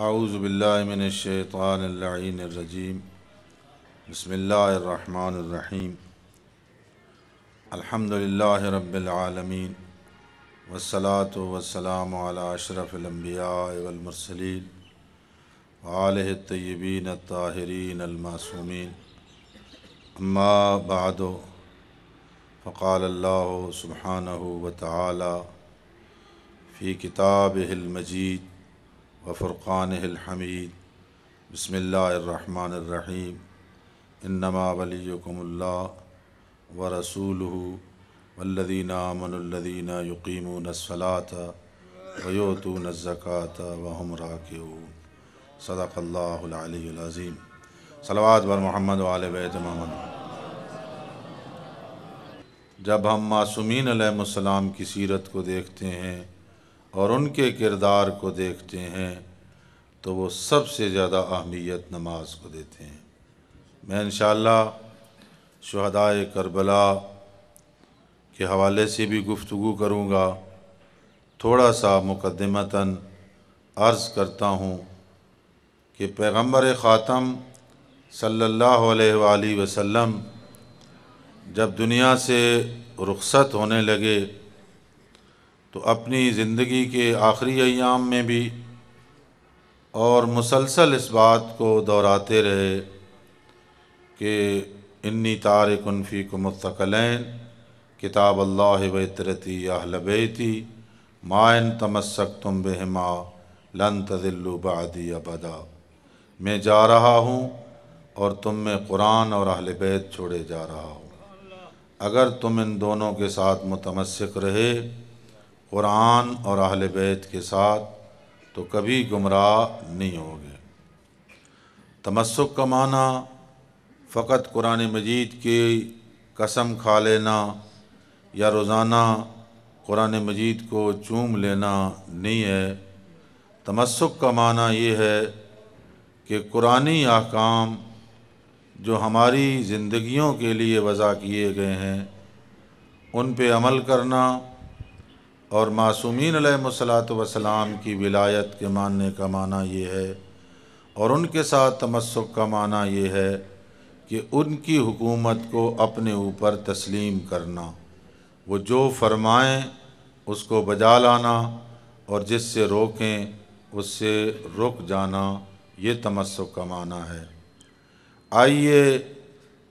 اعوذ باللہ من الشیطان اللعین الرجیم بسم اللہ الرحمن الرحیم الحمد للہ رب العالمین والصلاة والسلام علی اشرف الانبیاء والمرسلین وآلہ الطیبین الطاہرین المعصومین اما بعد فقال اللہ سبحانہ وتعالی فی کتابہ المجید وفرقانہ الحمید بسم اللہ الرحمن الرحیم انما ولیکم اللہ ورسولہ والذین آمنوا الذین یقیمون الصلاة ویؤتون الزکاة وهم راکعون صدق اللہ العلی العظیم۔ صلوات بر محمد و آل بیت محمد۔ جب ہم معصومین علیہ السلام کی سیرت کو دیکھتے ہیں اور ان کے کردار کو دیکھتے ہیں تو وہ سب سے زیادہ اہمیت نماز کو دیتے ہیں۔ میں انشاءاللہ شہدائے کربلا کے حوالے سے بھی گفتگو کروں گا۔ تھوڑا سا مقدمتاً عرض کرتا ہوں کہ پیغمبر خاتم صلی اللہ علیہ وآلہ وسلم جب دنیا سے رخصت ہونے لگے تو اپنی زندگی کے آخری ایام میں بھی اور مسلسل اس بات کو دہراتے رہے کہ انی تارک فیکم الثقلین کتاب اللہ و عترتی اہل بیتی ما ان تمسکتم بہما لن تضلوا بعدی ابدا۔ میں جا رہا ہوں اور تم میں قرآن اور اہل بیت چھوڑے جا رہا ہوں، اگر تم ان دونوں کے ساتھ متمسک رہے، قرآن اور اہل بیت کے ساتھ، تو کبھی گمراہ نہیں ہوگے۔ تمسک کا معنی فقط قرآن مجید کی قسم کھا لینا یا روزانہ قرآن مجید کو چوم لینا نہیں ہے۔ تمسک کا معنی یہ ہے کہ قرآنی احکام جو ہماری زندگیوں کے لیے وضع کیے گئے ہیں ان پہ عمل کرنا، اور معصومین علیہ السلام کی ولایت کے ماننے کا معنی یہ ہے، اور ان کے ساتھ تمسک کا معنی یہ ہے کہ ان کی حکومت کو اپنے اوپر تسلیم کرنا، وہ جو فرمائیں اس کو بجا لانا اور جس سے روکیں اس سے رک جانا، یہ تمسک کا معنی ہے۔ آئیے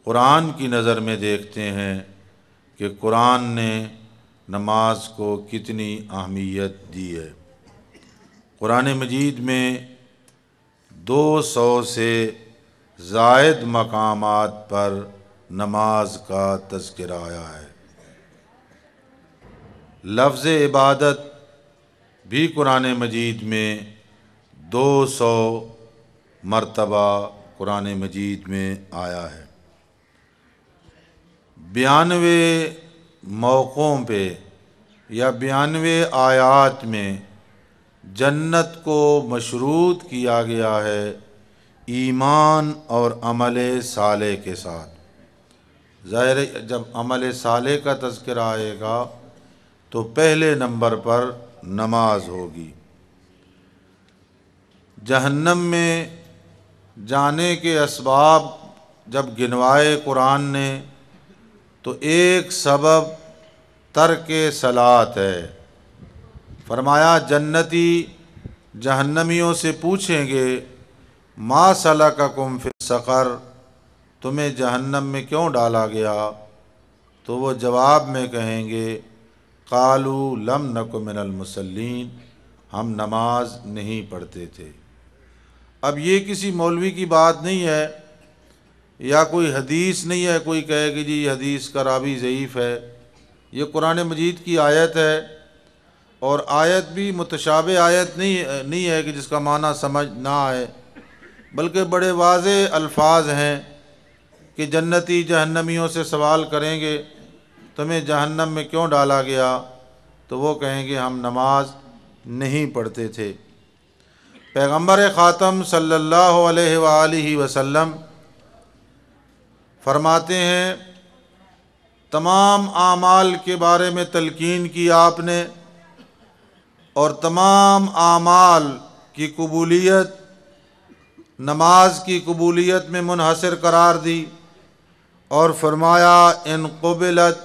قرآن کی نظر میں دیکھتے ہیں کہ قرآن نے نماز کو کتنی اہمیت دی ہے۔ قرآن مجید میں 200 سے زائد مقامات پر نماز کا تذکرہ آیا ہے۔ لفظ عبادت بھی قرآن مجید میں 200 مرتبہ قرآن مجید میں آیا ہے۔ 92 موقعوں پہ یا 92 آیات میں جنت کو مشروط کیا گیا ہے ایمان اور عمل صالح کے ساتھ۔ ظاہر ہے جب عمل صالح کا تذکرہ آئے گا تو پہلے نمبر پر نماز ہوگی۔ جہنم میں جانے کے اسباب جب گنوائے قرآن نے تو ایک سبب ترک صلاۃ ہے۔ فرمایا جنتی جہنمیوں سے پوچھیں گے ما سلککم فی السقر، تمہیں جہنم میں کیوں ڈالا گیا؟ تو وہ جواب میں کہیں گے قالوا لم نک من المصلین، ہم نماز نہیں پڑھتے تھے۔ اب یہ کسی مولوی کی بات نہیں ہے یا کوئی حدیث نہیں ہے، کوئی کہے کہ جی یہ حدیث کا راوی ضعیف ہے۔ یہ قرآن مجید کی آیت ہے، اور آیت بھی متشابہ آیت نہیں ہے کہ جس کا معنی سمجھ نہ آئے، بلکہ بڑے واضح الفاظ ہیں کہ جنتی جہنمیوں سے سوال کریں گے تمہیں جہنم میں کیوں ڈالا گیا؟ تو وہ کہیں گے ہم نماز نہیں پڑھتے تھے۔ پیغمبر خاتم صلی اللہ علیہ وآلہ وسلم فرماتے ہیں تمام اعمال کے بارے میں تلقین کی آپ نے، اور تمام اعمال کی قبولیت نماز کی قبولیت میں منحصر قرار دی اور فرمایا ان قبلت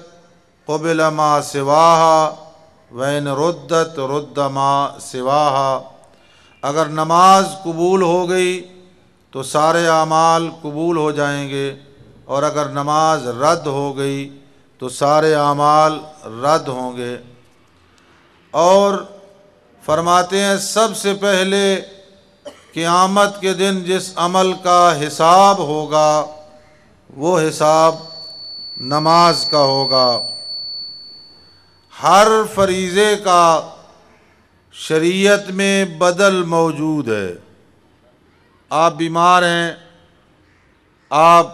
قبل ما سواہا وَإِن رُدَّتْ رُدَّ مَا سِوَاهَا، اگر نماز قبول ہو گئی تو سارے اعمال قبول ہو جائیں گے، اور اگر نماز رد ہو گئی تو سارے اعمال رد ہوں گے۔ اور فرماتے ہیں سب سے پہلے قیامت کے دن جس عمل کا حساب ہوگا وہ حساب نماز کا ہوگا۔ ہر فریضے کا شریعت میں بدل موجود ہے۔ آپ بیمار ہیں، آپ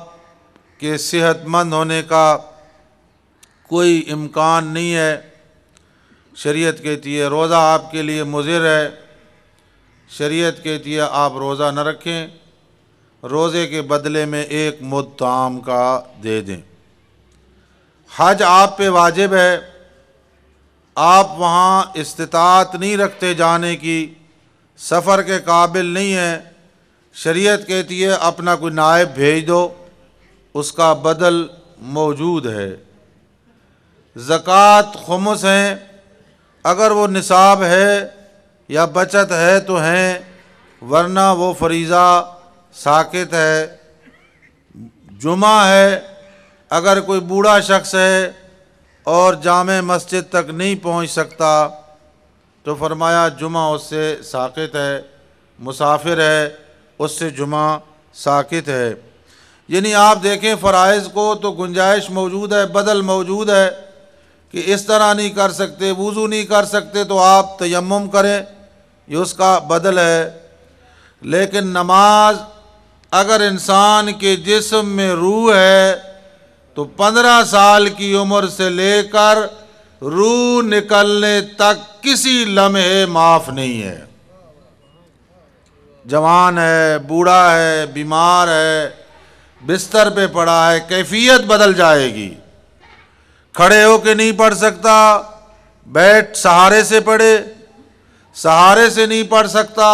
کے صحت مند ہونے کا کوئی امکان نہیں ہے، شریعت کہتی ہے روزہ آپ کے لیے مضر ہے، شریعت کہتی ہے آپ روزہ نہ رکھیں، روزے کے بدلے میں ایک مد طعام کا دے دیں۔ حج آپ پہ واجب ہے، آپ وہاں استطاعت نہیں رکھتے جانے کی، سفر کے قابل نہیں ہیں، شریعت کہتی ہے اپنا کوئی نائب بھیج دو، اس کا بدل موجود ہے۔ زکوٰۃ خمس ہیں، اگر وہ نصاب ہے یا بچت ہے تو ہیں، ورنہ وہ فریضہ ساقط ہے۔ جمعہ ہے، اگر کوئی بوڑھا شخص ہے اور جامع مسجد تک نہیں پہنچ سکتا تو فرمایا جمعہ اس سے ساقط ہے، مسافر ہے اس سے جمعہ ساقط ہے۔ یعنی آپ دیکھیں فرائض کو تو گنجائش موجود ہے، بدل موجود ہے کہ اس طرح نہیں کر سکتے، وضو نہیں کر سکتے تو آپ تیمم کریں، یہ اس کا بدل ہے۔ لیکن نماز اگر انسان کے جسم میں روح ہے تو 15 سال کی عمر سے لے کر روح نکلنے تک کسی لمحے معاف نہیں ہے۔ جوان ہے، بوڑھا ہے، بیمار ہے، بستر پہ پڑا ہے، کیفیت بدل جائے گی۔ کھڑے ہو کے نہیں پڑھ سکتا، بیٹھ سہارے سے پڑھے، سہارے سے نہیں پڑھ سکتا،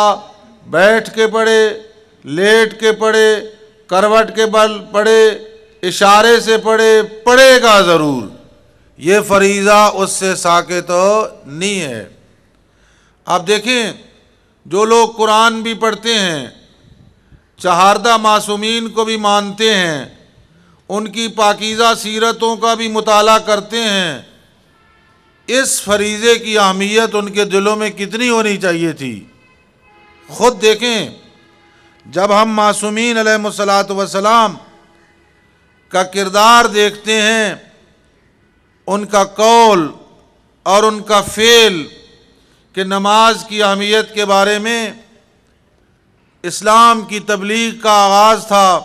بیٹھ کے پڑھے، لیٹ کے پڑھے، کروٹ کے بل پڑھے، اشارے سے پڑھے، پڑھے گا ضرور، یہ فریضہ اس سے ساقط نہیں ہے۔ آپ دیکھیں جو لوگ قرآن بھی پڑھتے ہیں، چہاردہ معصومین کو بھی مانتے ہیں، ان کی پاکیزہ سیرتوں کا بھی مطالعہ کرتے ہیں، اس فریضے کی اہمیت ان کے دلوں میں کتنی ہونی چاہیے تھی۔ خود دیکھیں جب ہم معصومین علیہ الصلوۃ والسلام کا کردار دیکھتے ہیں، ان کا قول اور ان کا فعل، کہ نماز کی اہمیت کے بارے میں اسلام کی تبلیغ کا آغاز تھا۔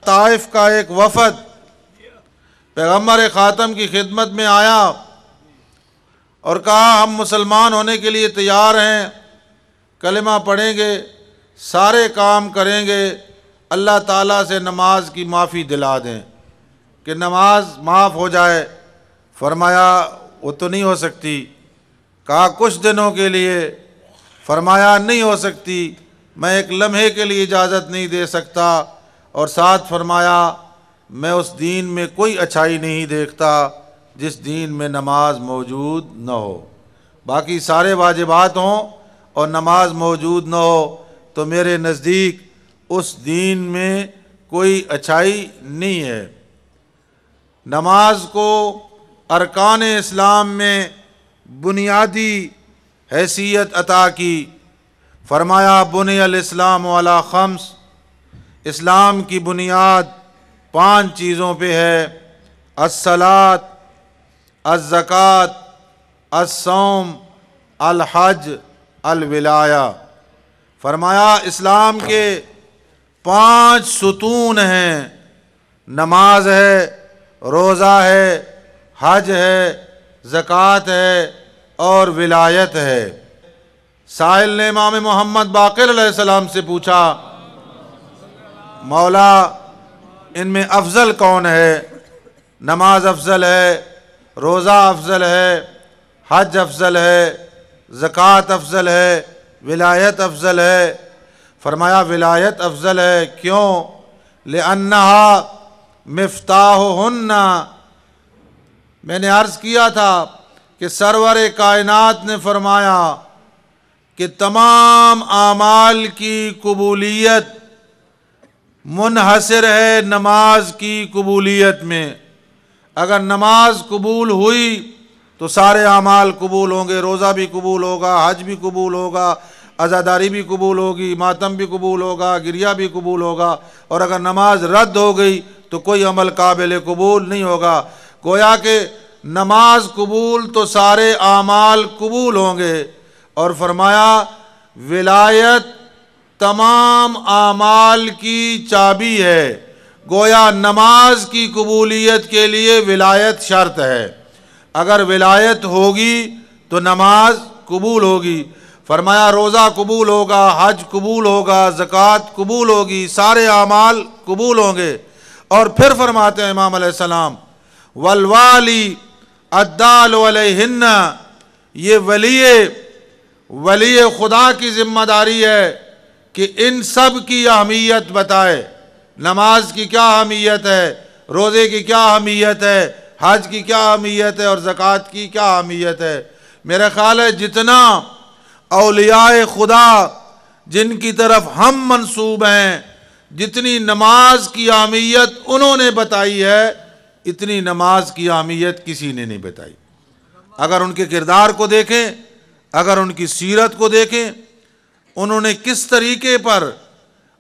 طائف کا ایک وفد پیغمبر خاتم کی خدمت میں آیا اور کہا ہم مسلمان ہونے کے لیے تیار ہیں، کلمہ پڑھیں گے، سارے کام کریں گے، اللہ تعالیٰ سے نماز کی معافی دلا دیں کہ نماز معاف ہو جائے۔ فرمایا وہ تو نہیں ہو سکتی، کہا کچھ دنوں کے لیے، فرمایا نہیں ہو سکتی، میں ایک لمحے کے لیے اجازت نہیں دے سکتا، اور ساتھ فرمایا میں اس دین میں کوئی اچھائی نہیں دیکھتا جس دین میں نماز موجود نہ ہو، باقی سارے واجبات ہوں اور نماز موجود نہ ہو تو میرے نزدیک اس دین میں کوئی اچھائی نہیں ہے۔ نماز کو ارکان اسلام میں بنیادی حیثیت عطا کی، فرمایا بنی الاسلام علی خمس، اسلام کی بنیاد 5 چیزوں پہ ہے، الصلاۃ، الزکوٰۃ، الصوم، الحج، الولایہ۔ فرمایا اسلام کے 5 ستون ہیں، نماز ہے، روزہ ہے، حج ہے، زکوٰۃ ہے اور ولایت ہے۔ سائل نے امام محمد باقر علیہ السلام سے پوچھا مولا ان میں افضل کون ہے؟ نماز افضل ہے، روزہ افضل ہے، حج افضل ہے، زکوٰۃ افضل ہے، ولایت افضل ہے؟ فرمایا ولایت افضل ہے، کیوں؟ لأنہا مفتاحہن، میں نے عرض کیا تھا کہ سرور کائنات نے فرمایا کہ تمام اعمال کی قبولیت منحصر ہے نماز کی قبولیت میں۔ اگر نماز قبول ہوئی تو سارے اعمال قبول ہوں گے، روزہ بھی قبول ہوگا، حج بھی قبول ہوگا، عزاداری بھی قبول ہوگی، ماتم بھی قبول ہوگا، گریہ بھی قبول ہوگا۔ اور اگر نماز رد ہو گئی تو کوئی عمل قابل قبول نہیں ہوگا۔ گویا کہ نماز قبول تو سارے اعمال قبول ہوں گے۔ اور فرمایا ولایت تمام اعمال کی چابی ہے۔ گویا نماز کی قبولیت کے لیے ولایت شرط ہے، اگر ولایت ہوگی تو نماز قبول ہوگی۔ فرمایا روزہ قبول ہوگا، حج قبول ہوگا، زکوٰۃ قبول ہوگی، سارے اعمال قبول ہوں گے۔ اور پھر فرماتے ہیں امام علیہ السلام والوالی الدال علیہن، یہ ولی خدا کی ذمہ داری ہے کہ ان سب کی اہمیت بتائے۔ نماز کی کیا اہمیت ہے، روزے کی کیا اہمیت ہے، حج کی کیا اہمیت ہے، اور زکوٰۃ کی کیا اہمیت ہے۔ میرا خیال ہے جتنا اولیاء خدا جن کی طرف ہم منسوب ہیں، جتنی نماز کی اہمیت انہوں نے بتائی ہے، اتنی نماز کی اہمیت کسی نے نہیں بتائی۔ اگر ان کے کردار کو دیکھیں، اگر ان کی سیرت کو دیکھیں، انہوں نے کس طریقے پر،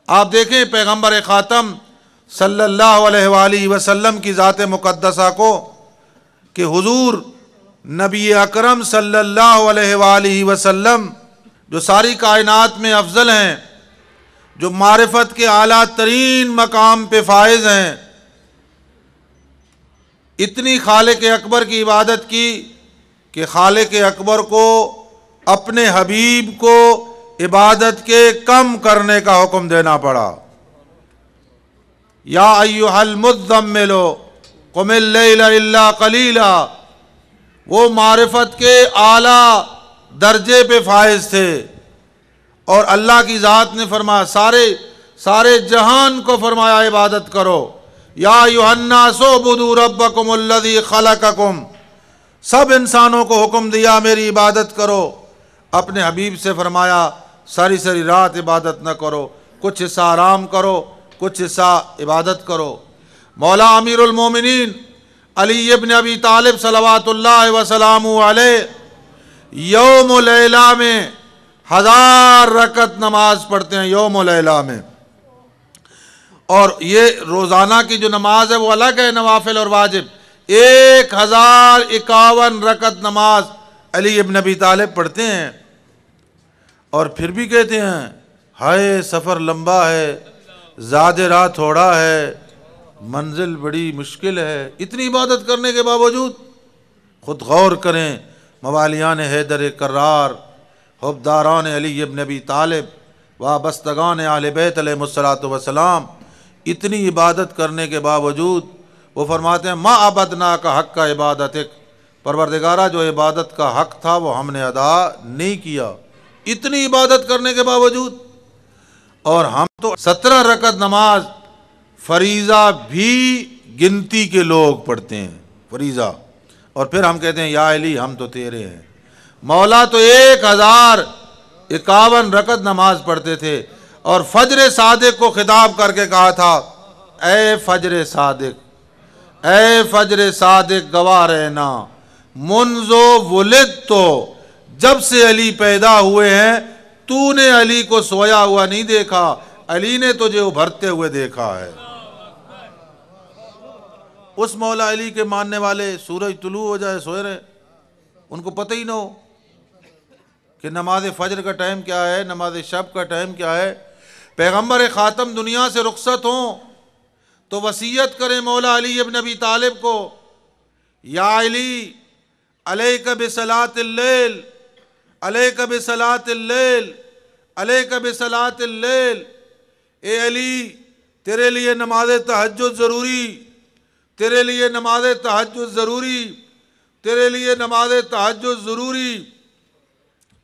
آپ دیکھیں پیغمبر خاتم صلی اللہ علیہ وآلہ وسلم کی ذات مقدسہ کو، کہ حضور نبی اکرم صلی اللہ علیہ وآلہ وسلم جو ساری کائنات میں افضل ہیں، جو معرفت کے اعلیٰ ترین مقام پہ فائز ہیں، اتنی خالق اکبر کی عبادت کی کہ خالق اکبر کو اپنے حبیب کو عبادت کے کم کرنے کا حکم دینا پڑا۔ یا ایھا المزمل قم اللیل الا قلیلا، وہ معرفت کے اعلیٰ درجے پہ فائز تھے، اور اللہ کی ذات نے فرمایا سارے جہان کو فرمایا عبادت کرو۔ یا ایھا الناس اعبدوا ربکم الذی خلقکم، سب انسانوں کو حکم دیا میری عبادت کرو۔ اپنے حبیب سے فرمایا ساری رات عبادت نہ کرو، کچھ حصہ آرام کرو، کچھ حصہ عبادت کرو۔ مولا امیر المومنین علی ابن ابی طالب صلوات اللہ وسلامہ علیہ یوم و لیلہ میں 1000 رکعت نماز پڑھتے ہیں، یوم و لیلہ میں۔ اور یہ روزانہ کی جو نماز ہے وہ الگ ہے، نوافل اور واجب۔ 1051 رکعت نماز علی ابن ابی طالب پڑھتے ہیں، اور پھر بھی کہتے ہیں ہائے سفر لمبا ہے، زاد راہ تھوڑا ہے، منزل بڑی مشکل ہے۔ اتنی عبادت کرنے کے باوجود خود غور کریں، موالیان حیدر کرار، حبداران علی ابن ابی طالب، وابستگان اہل بیت علیہم الصلاۃ والسلام، اتنی عبادت کرنے کے باوجود وہ فرماتے ہیں ما عبدناک حق کا عبادتک، پروردگارہ جو عبادت کا حق تھا وہ ہم نے ادا نہیں کیا، اتنی عبادت کرنے کے باوجود۔ اور ہم تو 17 رکعت نماز فریضہ بھی گنتی کے لوگ پڑھتے ہیں، فریضہ، اور پھر ہم کہتے ہیں یا علی ہم تو تیرے ہیں۔ مولا تو 1051 رکعت نماز پڑھتے تھے، اور فجر صادق کو خطاب کر کے کہا تھا اے فجر صادق، اے فجر صادق گواہ رہنا، منذ ولدت، جب سے علی پیدا ہوئے ہیں تو نے علی کو سویا ہوا نہیں دیکھا، علی نے تجھے ابھرتے ہوئے دیکھا ہے۔ اس مولا علی کے ماننے والے سورج طلوع ہو جائے سوئے رہے، ان کو پتہ ہی نہ ہو کہ نماز فجر کا ٹائم کیا ہے، نماز شب کا ٹائم کیا ہے۔ پیغمبر خاتم دنیا سے رخصت ہوں تو وصیت کریں مولا علی ابن ابی طالب کو، یا علی علیک بصلاۃ اللیل، علیک بصلاۃ اللیل، علیک بصلاۃ اللیل، اے علی تیرے لیے نماز تہجد ضروری، تیرے لیے نماز تہجد ضروری، تیرے لیے نماز تہجد ضروری۔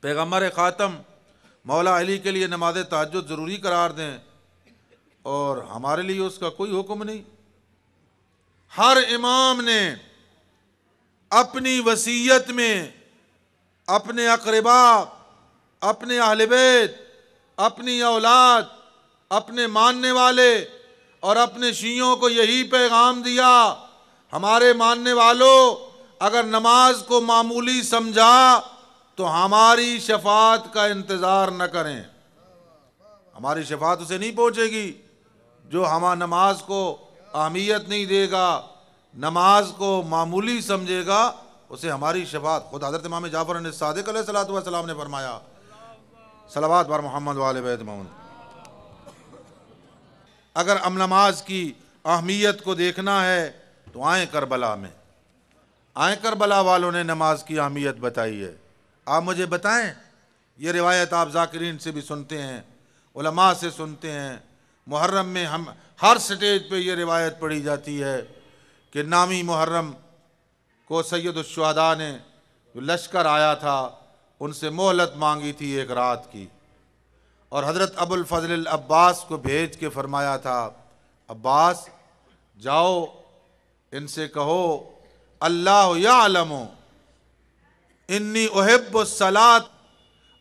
پیغمبر خاتم مولا علی کے لیے نماز تہجد ضروری قرار دیں اور ہمارے لیے اس کا کوئی حکم نہیں۔ ہر امام نے اپنی وصیت میں اپنے اقربا، اپنے اہل بیت، اپنی اولاد، اپنے ماننے والے اور اپنے شیعوں کو یہی پیغام دیا، ہمارے ماننے والوں اگر نماز کو معمولی سمجھا تو ہماری شفاعت کا انتظار نہ کریں۔ ہماری شفاعت اسے نہیں پہنچے گی جو ہمارا نماز کو اہمیت نہیں دے گا، نماز کو معمولی سمجھے گا، اسے ہماری شفاعت۔ خود حضرت امام جعفر صادق علیہ الصلوۃ والسلام نے فرمایا، صلوات بر محمد وآل بیت محمد، اگر ہم نماز کی اہمیت کو دیکھنا ہے تو آئیں کربلا میں، آئیں کربلا والوں نے نماز کی اہمیت بتائی ہے۔ آپ مجھے بتائیں، یہ روایت آپ ذاکرین سے بھی سنتے ہیں، علماء سے سنتے ہیں، محرم میں ہم ہر سٹیج پہ یہ روایت پڑھی جاتی ہے کہ نامی محرم کو سید الشہداء نے جو لشکر آیا تھا ان سے مہلت مانگی تھی ایک رات کی، اور حضرت ابو الفضل العباس کو بھیج کے فرمایا تھا، عباس جاؤ ان سے کہو اللہ یعلم انی احب الصلاۃ،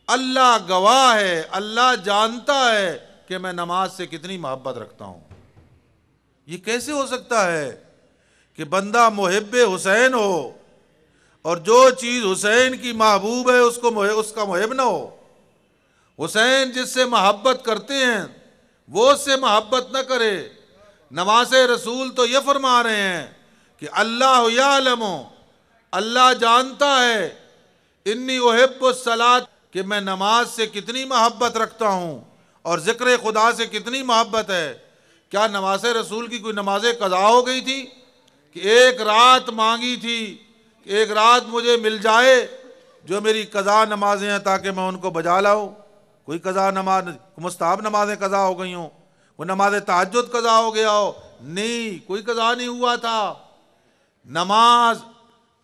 اللہ گواہ ہے، اللہ جانتا ہے کہ میں نماز سے کتنی محبت رکھتا ہوں۔ یہ کیسے ہو سکتا ہے کہ بندہ محب حسین ہو اور جو چیز حسین کی محبوب ہے اس کا محب نہ ہو؟ حسین جس سے محبت کرتے ہیں وہ اس سے محبت نہ کرے۔ نواز رسول تو یہ فرما رہے ہیں کہ اللہ یعلم، اللہ جانتا ہے، انی احب الصلاۃ، کہ میں نماز سے کتنی محبت رکھتا ہوں اور ذکر خدا سے کتنی محبت ہے۔ کیا نواز رسول کی کوئی نماز قضا ہو گئی تھی کہ ایک رات مانگی تھی کہ ایک رات مجھے مل جائے جو میری قضا نمازیں ہیں تاکہ میں ان کو بجا لاؤں؟ کوئی قضا نماز، مستحب نمازیں قضا ہو گئی ہوں، کوئی نماز تہجد قضا ہو گیا ہو؟ نہیں، کوئی قضا نہیں ہوا تھا۔ نماز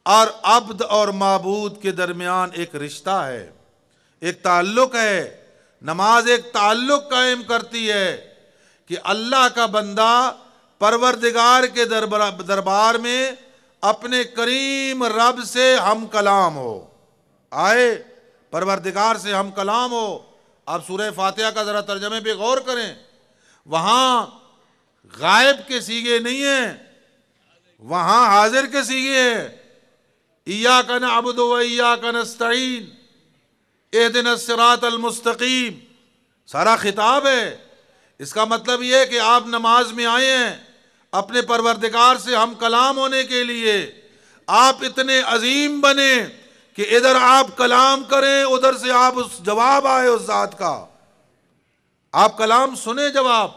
اور عبد اور معبود کے درمیان ایک رشتہ ہے، ایک تعلق ہے۔ نماز ایک تعلق قائم کرتی ہے کہ اللہ کا بندہ پروردگار کے دربار میں اپنے کریم رب سے ہم کلام ہو، آئے پروردگار سے ہم کلام ہو۔ آپ سورہ فاتحہ کا ذرا ترجمے پہ غور کریں، وہاں غائب کے صیغے نہیں ہیں، وہاں حاضر کے صیغے ہیں۔ ایاک نعبد و ایاک نستعین اہدنا الصراط المستقیم، سارا خطاب ہے۔ اس کا مطلب یہ ہے کہ آپ نماز میں آئے ہیں اپنے پروردگار سے ہم کلام ہونے کے لیے۔ آپ اتنے عظیم بنے کہ ادھر آپ کلام کریں، ادھر سے آپ اس جواب آئے اس ذات کا، آپ کلام سنیں جواب،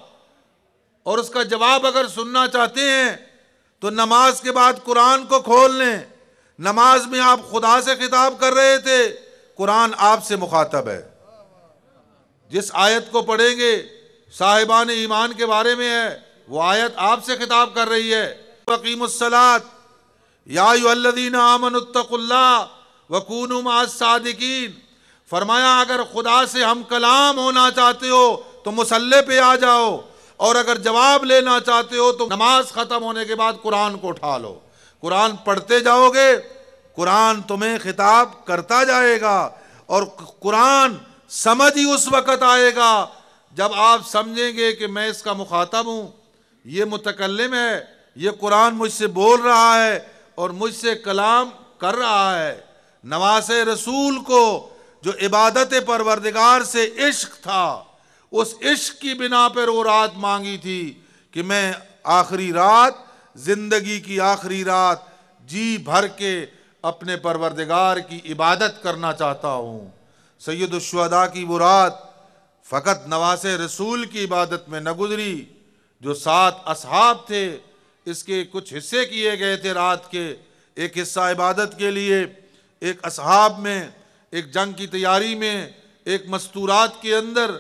اور اس کا جواب اگر سننا چاہتے ہیں تو نماز کے بعد قرآن کو کھول لیں۔ نماز میں آپ خدا سے خطاب کر رہے تھے، قرآن آپ سے مخاطب ہے۔ جس آیت کو پڑھیں گے صاحبان ایمان کے بارے میں ہے، وہ آیت آپ سے خطاب کر رہی ہے۔ وَأَقِیمُوا الصَّلَاةَ یا ایھا الذین آمنوا اتقوا اللہ وَکُونُوا مَعَ الصَّادِقِینَ، فرمایا اگر خدا سے ہم کلام ہونا چاہتے ہو تو مصلی پہ آ جاؤ، اور اگر جواب لینا چاہتے ہو تو نماز ختم ہونے کے بعد قرآن کو اٹھا لو۔ قرآن پڑھتے جاؤ گے، قرآن تمہیں خطاب کرتا جائے گا، اور قرآن سمجھ ہی اس وقت آئے گا جب آپ سمجھیں گے کہ میں اس کا مخاطب ہوں، یہ متکلم ہے، یہ قرآن مجھ سے بول رہا ہے اور مجھ سے کلام کر رہا ہے۔ نواز رسول کو جو عبادت پروردگار سے عشق تھا، اس عشق کی بنا پر وہ رات مانگی تھی کہ میں آخری رات، زندگی کی آخری رات جی بھر کے اپنے پروردگار کی عبادت کرنا چاہتا ہوں۔ سید الشہداء کی وہ رات فقط نواز رسول کی عبادت میں نہ گزری، جو 7 اصحاب تھے اس کے کچھ حصے کیے گئے تھے رات کے، ایک حصہ عبادت کے لیے، ایک اصحاب میں، ایک جنگ کی تیاری میں، ایک مستورات کے اندر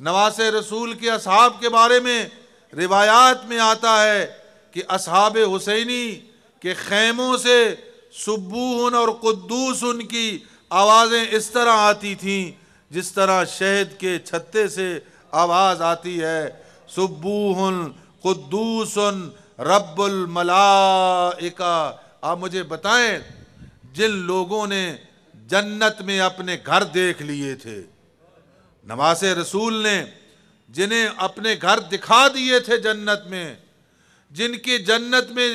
نواز رسول کے اصحاب کے بارے میں روایات میں آتا ہے کہ اصحاب حسینی کے خیموں سے سبوہن اور قدوسن کی آوازیں اس طرح آتی تھیں جس طرح شہد کے چھتے سے آواز آتی ہے، سبوح قدوس رب الملائکہ۔ آپ مجھے بتائیں، جن لوگوں نے جنت میں اپنے گھر دیکھ لیے تھے، نواز رسول نے جنہیں اپنے گھر دکھا دیے تھے جنت میں، جن کی جنت میں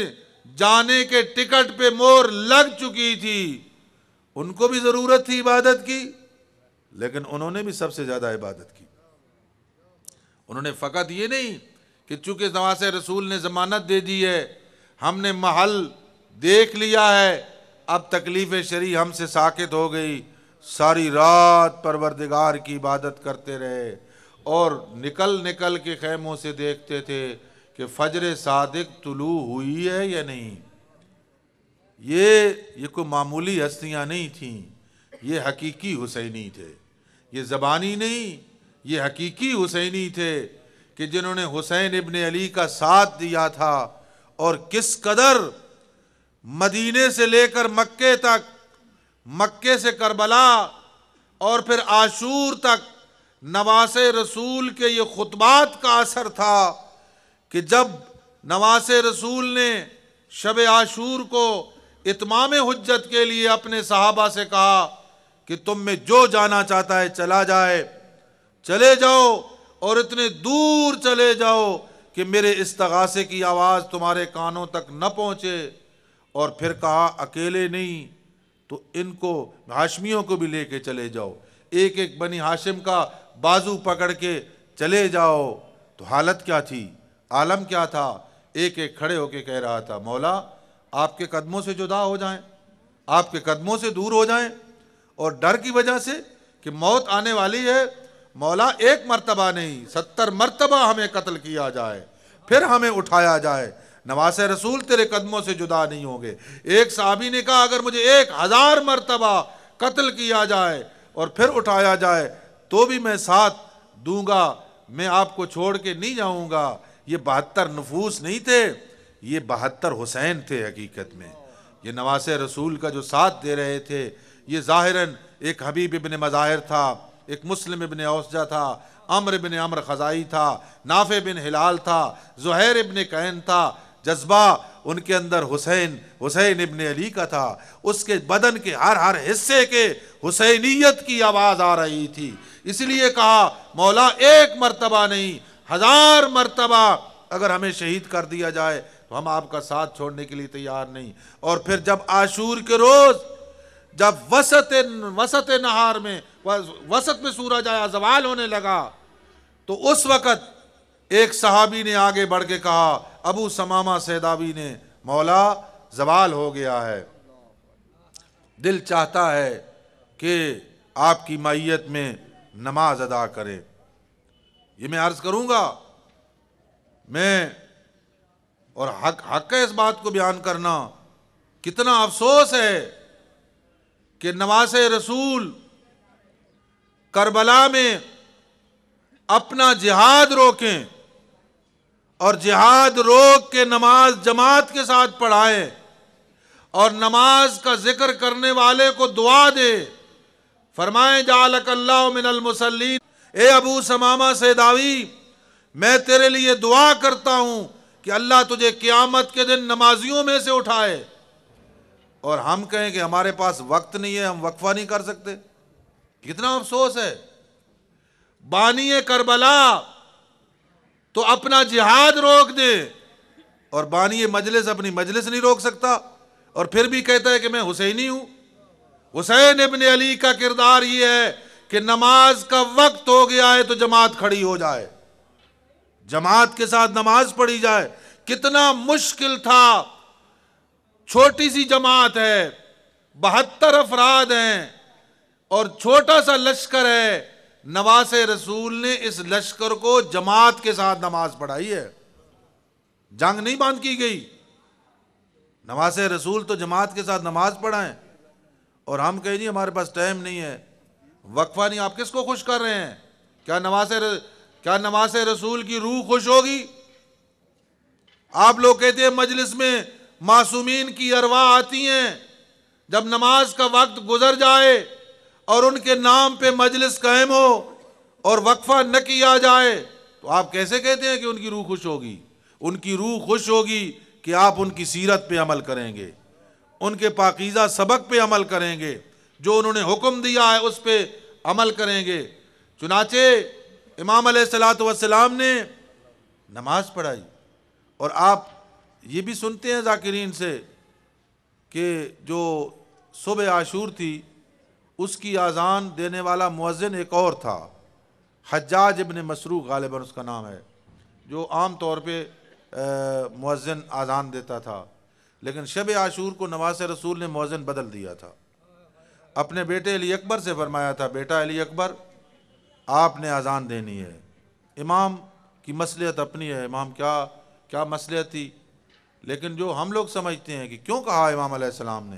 جانے کے ٹکٹ پہ مہر لگ چکی تھی، ان کو بھی ضرورت تھی عبادت کی، لیکن انہوں نے بھی سب سے زیادہ عبادت کی۔ انہوں نے فقط یہ نہیں کہ چونکہ نواز رسول نے ضمانت دے دی ہے، ہم نے محل دیکھ لیا ہے، اب تکلیف شرعی ہم سے ساکت ہو گئی، ساری رات پروردگار کی عبادت کرتے رہے، اور نکل نکل کے خیموں سے دیکھتے تھے کہ فجر صادق طلوع ہوئی ہے یا نہیں۔ یہ کوئی معمولی ہستیاں نہیں تھیں، یہ حقیقی حسینی تھے، یہ زبانی نہیں، یہ حقیقی حسینی تھے کہ جنہوں نے حسین ابن علی کا ساتھ دیا تھا، اور کس قدر مدینے سے لے کر مکے تک، مکے سے کربلا اور پھر عاشور تک نواز رسول کے یہ خطبات کا اثر تھا کہ جب نواز رسول نے شب عاشور کو اتمام حجت کے لیے اپنے صحابہ سے کہا کہ تم میں جو جانا چاہتا ہے چلا جائے، چلے جاؤ، اور اتنے دور چلے جاؤ کہ میرے استغاثے کی آواز تمہارے کانوں تک نہ پہنچے، اور پھر کہا اکیلے نہیں تو ان کو ہاشمیوں کو بھی لے کے چلے جاؤ، ایک ایک بنی ہاشم کا بازو پکڑ کے چلے جاؤ۔ تو حالت کیا تھی، عالم کیا تھا، ایک ایک کھڑے ہو کے کہہ رہا تھا مولا آپ کے قدموں سے جدا ہو جائیں، آپ کے قدموں سے دور ہو جائیں، اور ڈر کی وجہ سے کہ موت آنے والی ہے، مولا ایک مرتبہ نہیں 70 مرتبہ ہمیں قتل کیا جائے پھر ہمیں اٹھایا جائے، نواز رسول تیرے قدموں سے جدا نہیں ہوں گے۔ ایک صحابی نے کہا اگر مجھے 1000 مرتبہ قتل کیا جائے اور پھر اٹھایا جائے تو بھی میں ساتھ دوں گا، میں آپ کو چھوڑ کے نہیں جاؤں گا۔ یہ 72 نفوس نہیں تھے، یہ 72 حسین تھے حقیقت میں۔ یہ نواز رسول کا جو ساتھ دے رہے تھے، یہ ظاہراً ایک حبیب ابن مظاہر تھا، ایک مسلم ابن اوسجہ تھا، عمر ابن عمر خزائی تھا، نافع بن ہلال تھا، زہیر ابن کین تھا، جذبہ ان کے اندر حسین ابن علی کا تھا، اس کے بدن کے ہر حصے کے حسینیت کی آواز آ رہی تھی۔ اس لیے کہا مولا ایک مرتبہ نہیں 1000 مرتبہ اگر ہمیں شہید کر دیا جائے تو ہم آپ کا ساتھ چھوڑنے کے لیے تیار نہیں۔ اور پھر جب عاشور کے روز، جب وسط نہار میں، وسط میں سورج آیا، زوال ہونے لگا، تو اس وقت ایک صحابی نے آگے بڑھ کے کہا، ابو سمامہ سیداوی نے، مولا زوال ہو گیا ہے، دل چاہتا ہے کہ آپ کی معیت میں نماز ادا کریں۔ یہ میں عرض کروں گا، میں اور حق ہے اس بات کو بیان کرنا، کتنا افسوس ہے کہ نواز رسول کربلا میں اپنا جہاد روکیں اور جہاد روک کے نماز جماعت کے ساتھ پڑھائیں، اور نماز کا ذکر کرنے والے کو دعا دے، فرمائیں جعلک اللہ من المصلین، اے ابو سمامہ سیداوی میں تیرے لیے دعا کرتا ہوں کہ اللہ تجھے قیامت کے دن نمازیوں میں سے اٹھائے، اور ہم کہیں کہ ہمارے پاس وقت نہیں ہے، ہم وقفہ نہیں کر سکتے۔ کتنا افسوس ہے، بانی کربلا تو اپنا جہاد روک دے، اور بانی مجلس اپنی مجلس نہیں روک سکتا، اور پھر بھی کہتا ہے کہ میں حسینی ہوں۔ حسین ابن علی کا کردار یہ ہے کہ نماز کا وقت ہو گیا ہے تو جماعت کھڑی ہو جائے، جماعت کے ساتھ نماز پڑھی جائے۔ کتنا مشکل تھا، چھوٹی سی جماعت ہے، 72 افراد ہیں اور چھوٹا سا لشکر ہے، نواز رسول نے اس لشکر کو جماعت کے ساتھ نماز پڑھائی ہے، جنگ نہیں باندھ کی گئی۔ نواز رسول تو جماعت کے ساتھ نماز پڑھائیں، اور ہم کہیں جی ہمارے پاس ٹائم نہیں ہے، وقفہ نہیں۔ آپ کس کو خوش کر رہے ہیں؟ کیا نواز رسول کی روح خوش ہوگی؟ آپ لوگ کہتے ہیں مجلس میں معصومین کی ارواح آتی ہیں، جب نماز کا وقت گزر جائے اور ان کے نام پہ مجلس قائم ہو اور وقفہ نہ کیا جائے تو آپ کیسے کہتے ہیں کہ ان کی روح خوش ہوگی؟ ان کی روح خوش ہوگی کہ آپ ان کی سیرت پہ عمل کریں گے، ان کے پاکیزہ سبق پہ عمل کریں گے، جو انہوں نے حکم دیا ہے اس پہ عمل کریں گے۔ چنانچہ امام علیہ الصلوۃ والسلام نے نماز پڑھائی، اور آپ یہ بھی سنتے ہیں ذاکرین سے کہ جو صبح عاشور تھی اس کی اذان دینے والا مؤذن ایک اور تھا، حجاج ابن مسروق غالباً اس کا نام ہے، جو عام طور پہ مؤذن اذان دیتا تھا، لیکن شب عاشور کو نواز رسول نے مؤذن بدل دیا تھا۔ اپنے بیٹے علی اکبر سے فرمایا تھا، بیٹا علی اکبر آپ نے اذان دینی ہے۔ امام کی مصلحت اپنی ہے، امام کیا مصلحت تھی، لیکن جو ہم لوگ سمجھتے ہیں کہ کیوں کہا امام علیہ السلام نے،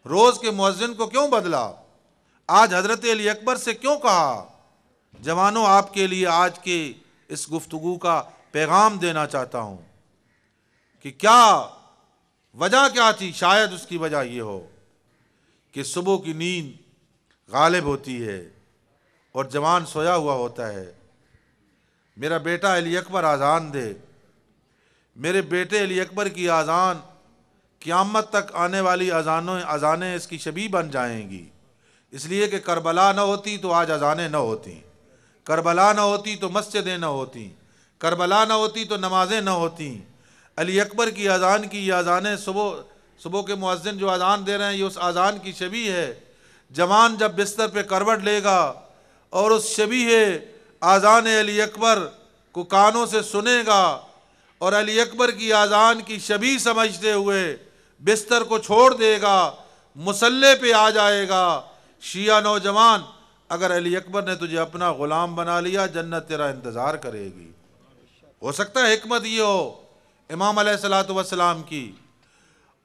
روز کے مؤذن کو کیوں بدلا، آج حضرت علی اکبر سے کیوں کہا؟ جوانوں، آپ کے لیے آج کے اس گفتگو کا پیغام دینا چاہتا ہوں کہ کیا وجہ کیا تھی۔ شاید اس کی وجہ یہ ہو کہ صبح کی نیند غالب ہوتی ہے اور جوان سویا ہوا ہوتا ہے۔ میرا بیٹا علی اکبر اذان دے، میرے بیٹے علی اکبر کی اذان قیامت تک آنے والی اذانیں اس کی شبیہ بن جائیں گی، اس لیے کہ کربلا نہ ہوتی تو آج اذانیں نہ ہوتی، کربلا نہ ہوتی تو مسجدیں نہ ہوتی، کربلا نہ ہوتی تو نمازیں نہ ہوتی۔ علی اکبر کی اذان کی یہ اذانیں صبح کے مؤذن جو اذان دے رہے ہیں یہ اس اذان کی شبیہ ہے۔ جوان جب بستر پہ کروٹ لے گا اور اس شبیہ اذان علی اکبر کو کانوں سے سنے گا اور علی اکبر کی اذان کی شبیہ سمجھتے ہوئے بستر کو چھوڑ دے گا، مصلی پہ آ جائے گا۔ شیعہ نوجوان، اگر علی اکبر نے تجھے اپنا غلام بنا لیا، جنت تیرا انتظار کرے گی۔ ہو سکتا ہے حکمت یہ ہو امام علیہ الصلوۃ والسلام کی۔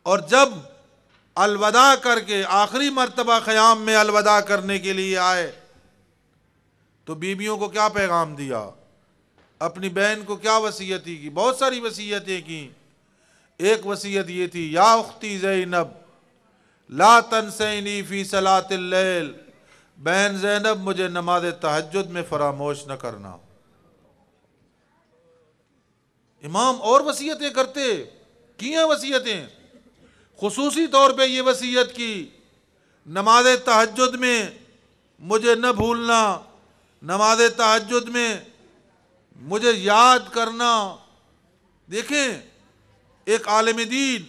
اور جب الوداع کر کے آخری مرتبہ خیام میں الوداع کرنے کے لیے آئے تو بیویوں کو کیا پیغام دیا، اپنی بہن کو کیا وصیتیں کی؟ بہت ساری وصیتیں کی۔ ایک وصیت یہ تھی، یا اختی زینب لا تنسینی فی صلاۃ اللیل، بہن زینب مجھے نماز تہجد میں فراموش نہ کرنا۔ امام اور وصیتیں کرتے، کی ہیں وصیتیں، خصوصی طور پہ یہ وصیت کی، نماز تہجد میں مجھے نہ بھولنا، نماز تہجد میں مجھے یاد کرنا۔ دیکھیں، ایک عالم دین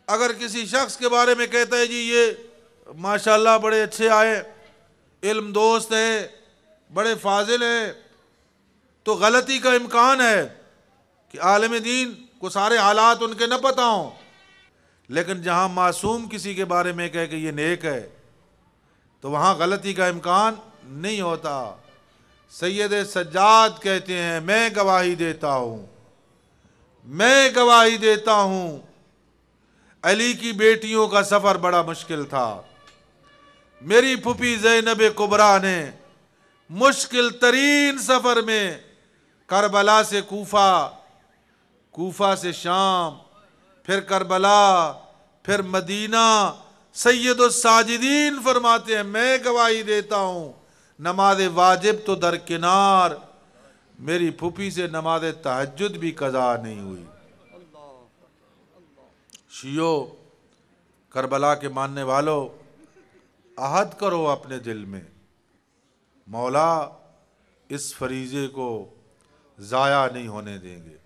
اگر کسی شخص کے بارے میں کہتا ہے جی یہ ماشاءاللہ بڑے اچھے آئے، علم دوست ہے، بڑے فاضل ہیں، تو غلطی کا امکان ہے کہ عالم دین کو سارے حالات ان کے نہ پتہ ہوں۔ لیکن جہاں معصوم کسی کے بارے میں کہے کہ یہ نیک ہے تو وہاں غلطی کا امکان نہیں ہوتا۔ سید سجاد کہتے ہیں، میں گواہی دیتا ہوں، میں گواہی دیتا ہوں، علی کی بیٹیوں کا سفر بڑا مشکل تھا۔ میری پھوپھی زینب کبریٰ نے مشکل ترین سفر میں کربلا سے کوفہ، کوفہ سے شام، پھر کربلا، پھر مدینہ۔ سید الساجدین فرماتے ہیں، میں گواہی دیتا ہوں، نماز واجب تو درکنار، میری پھوپھی سے نماز تہجد بھی قضا نہیں ہوئی۔ شیعو، کربلا کے ماننے والو، عہد کرو اپنے دل میں، مولا اس فریضے کو ضائع نہیں ہونے دیں گے۔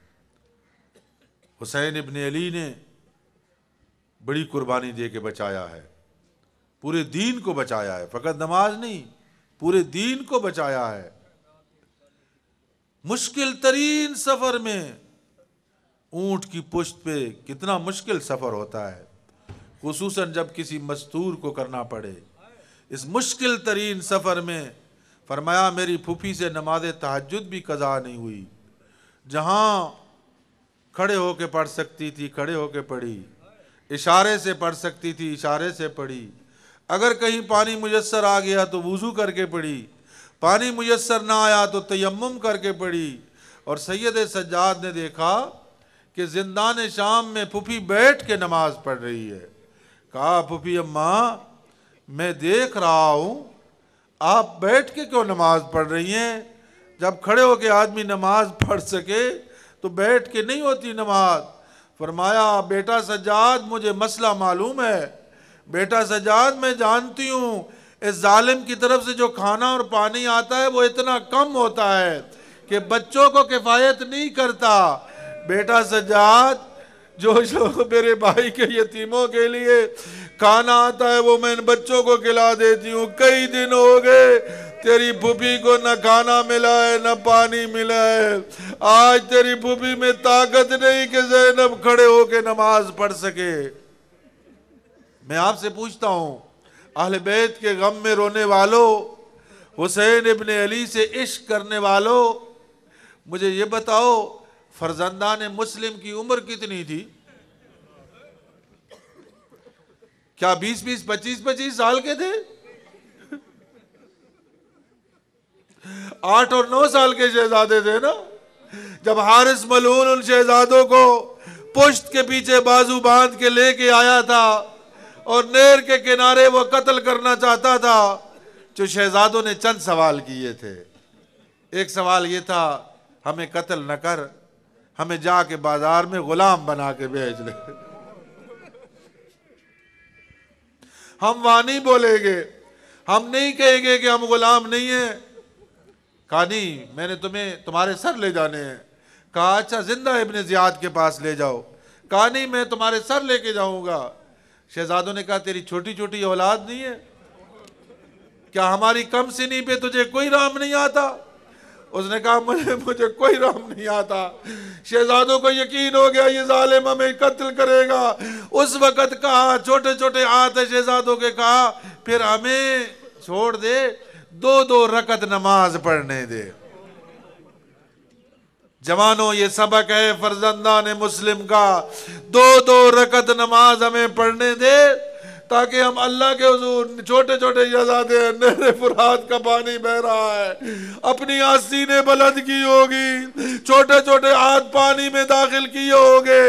حسین ابن علی نے بڑی قربانی دے کے بچایا ہے، پورے دین کو بچایا ہے، فقط نماز نہیں، پورے دین کو بچایا ہے۔ مشکل ترین سفر میں، اونٹ کی پشت پہ کتنا مشکل سفر ہوتا ہے، خصوصاً جب کسی مستور کو کرنا پڑے۔ اس مشکل ترین سفر میں فرمایا میری پھوپھی سے نماز تہجد بھی قضا نہیں ہوئی۔ جہاں کھڑے ہو کے پڑھ سکتی تھی کھڑے ہو کے پڑھی، اشارے سے پڑھ سکتی تھی اشارے سے پڑھی، اگر کہیں پانی میسر آ گیا تو وضو کر کے پڑھی، پانی میسر نہ آیا تو تیمم کر کے پڑھی۔ اور سید سجاد نے دیکھا کہ زندان شام میں پھوپھی بیٹھ کے نماز پڑھ رہی ہے، کہا پھوپھی اماں میں دیکھ رہا ہوں آپ بیٹھ کے کیوں نماز پڑھ رہی ہیں؟ جب کھڑے ہو کے آدمی نماز پڑھ سکے تو بیٹھ کے نہیں ہوتی نماز۔ فرمایا بیٹا سجاد مجھے مسئلہ معلوم ہے، بیٹا سجاد میں جانتی ہوں اس ظالم کی طرف سے جو کھانا اور پانی آتا ہے وہ اتنا کم ہوتا ہے کہ بچوں کو کفایت نہیں کرتا۔ بیٹا سجاد جو میرے بھائی کے یتیموں کے لیے کھانا آتا ہے وہ میں ان بچوں کو کھلا دیتی ہوں۔ کئی دن ہو گئے تیری پھوپھی کو نہ کھانا ملا ہے نہ پانی ملا ہے، آج تیری پھوپھی میں طاقت نہیں کہ زینب کھڑے ہو کے نماز پڑھ سکے۔ میں آپ سے پوچھتا ہوں اہل بیت کے غم میں رونے والوں، حسین ابن علی سے عشق کرنے والوں، مجھے یہ بتاؤ فرزندان مسلم کی عمر کتنی تھی؟ کیا 20 25 سال کے تھے؟ 8 اور 9 سال کے شہزادے تھے نا؟ جب حارث ملعون ان شہزادوں کو پشت کے پیچھے بازو باندھ کے لے کے آیا تھا اور نہر کے کنارے وہ قتل کرنا چاہتا تھا، جو شہزادوں نے چند سوال کیے تھے۔ ایک سوال یہ تھا ہمیں قتل نہ کر، ہمیں جا کے بازار میں غلام بنا کے بیچ دے۔ ہم وہاں نہیں بولیں گے، ہم نہیں کہیں گے کہ ہم غلام نہیں ہیں۔ کہا نہیں میں نے تمہارے سر لے جانے ہیں۔ کہا اچھا زندہ ابن زیاد کے پاس لے جاؤ۔ کہا نہیں میں تمہارے سر لے کے جاؤں گا۔ شہزادوں نے کہا تیری چھوٹی چھوٹی اولاد نہیں ہے کیا؟ ہماری کم سنی پہ تجھے کوئی رام نہیں آتا؟ اس نے کہا مجھے کوئی رام نہیں آتا۔ شہزادوں کو یقین ہو گیا یہ ظالم ہمیں قتل کرے گا۔ اس وقت کہا چھوٹے چھوٹے ہاتھ شہزادوں کے، کہا پھر ہمیں چھوڑ دے 2 رکعت نماز پڑھنے دے۔ جوانوں یہ سبق ہے فرزندان مسلم کا، 2 رکعت نماز ہمیں پڑھنے دے تاکہ ہم اللہ کے حضور چھوٹے چھوٹے شہزادے ہیں، نہر فرات کا پانی بہ رہا ہے، اپنی آستینیں بلند کی ہوگی، چھوٹے چھوٹے ہاتھ پانی میں داخل کیے ہوگے،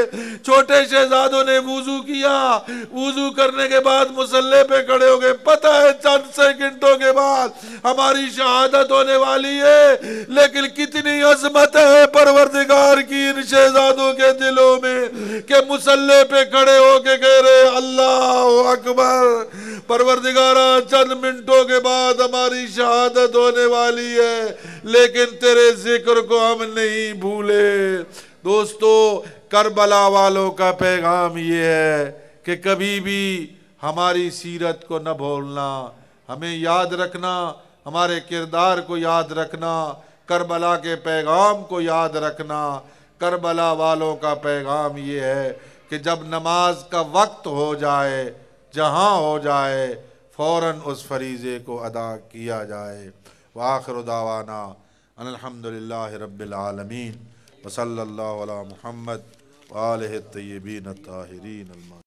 چھوٹے شہزادوں نے وضو کیا، وضو کرنے کے بعد مصلی پہ کھڑے ہو گئے، پتہ ہے چند سیکنڈوں کے بعد ہماری شہادت ہونے والی ہے، لیکن کتنی عظمت ہے پروردگار کی ان شہزادوں کے دلوں میں کہ مصلی پہ کھڑے ہو کے کہہ رہے اللہ اکبر، پروردگارہ چند منٹوں کے بعد ہماری شہادت ہونے والی ہے لیکن تیرے ذکر کو ہم نہیں بھولے۔ دوستو کربلا والوں کا پیغام یہ ہے کہ کبھی بھی ہماری سیرت کو نہ بھولنا، ہمیں یاد رکھنا، ہمارے کردار کو یاد رکھنا، کربلا کے پیغام کو یاد رکھنا۔ کربلا والوں کا پیغام یہ ہے کہ جب نماز کا وقت ہو جائے، جہاں ہو جائے، فوراً اس فریضے کو ادا کیا جائے۔ وآخر دعوانا ان الحمدللہ رب العالمین وصلی اللہ علی محمد وآلہ الطیبین الطاہرین۔